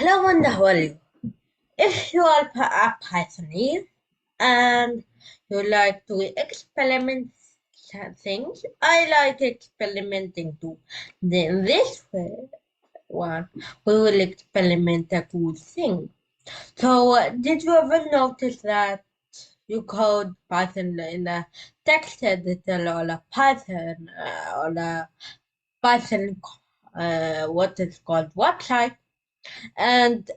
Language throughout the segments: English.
Hello and how are you? If you are a Pythoneer and you like to experiment things, I like experimenting too. Then this one, we will experiment a cool thing. So, did you ever notice that you code Python in a text editor or a Python or a Python, what is called website? And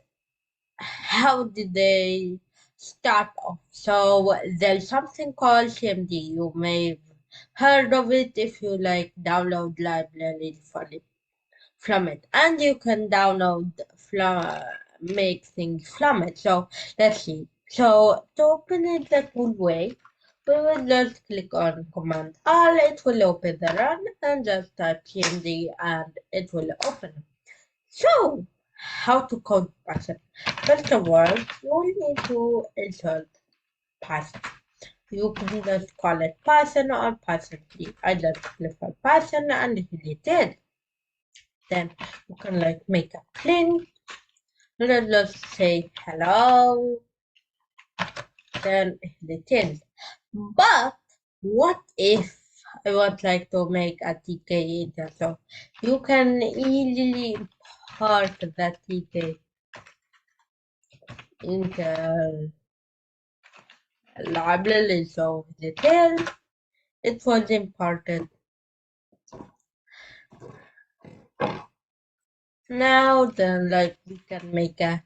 how did they start off? So there's something called CMD. You may have heard of it if you like download library from it, and you can download make things from it. So let's see. So to open it the cool way, we will just click on Command R. It will open the run, and just type CMD, and it will open. So, how to code Python? First of all, you need to insert Python. You can just call it Python or Python 3. I just prefer Python and hit it. Then you can make a print. Let's just say hello. Then hit it. But what if I would like to make a TK integer? So you can easily import the TK into library of detail. It was important. Now then, we can make a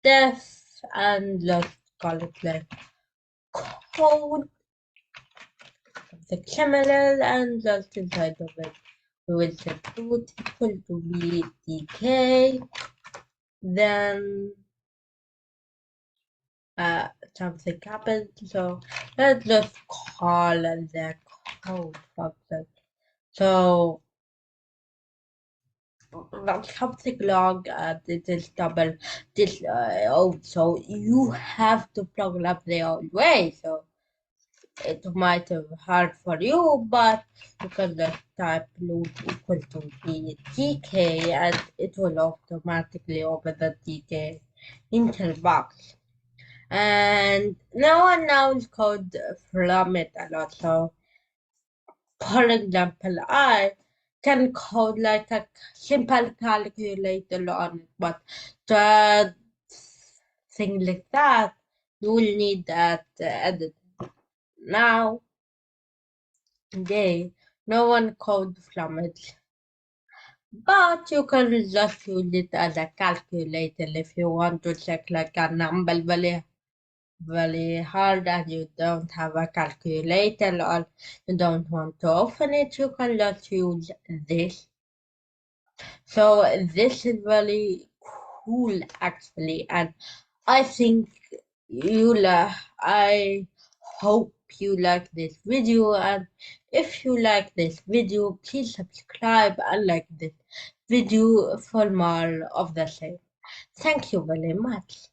test and let's call it code of the criminal, and just inside of it we will set root equal to btk. Then something happened, so let's just call the code function. So that's something long, and it is double this so you have to program the old way, so it might be hard for you, but you can just type loop equal to the tk, and it will automatically open the tk intel box. And now it's code from it a lot. So for example, I can code like a simple calculator on it, but to thing like that, you will need that edit. Now, they no one code from it, but you can just use it as a calculator if you want to check like a number very hard and you don't have a calculator or you don't want to open it, you can just use this. So this is very cool actually, and I think I hope you like this video, and if you like this video, please subscribe and like this video for more of the same. Thank you very much.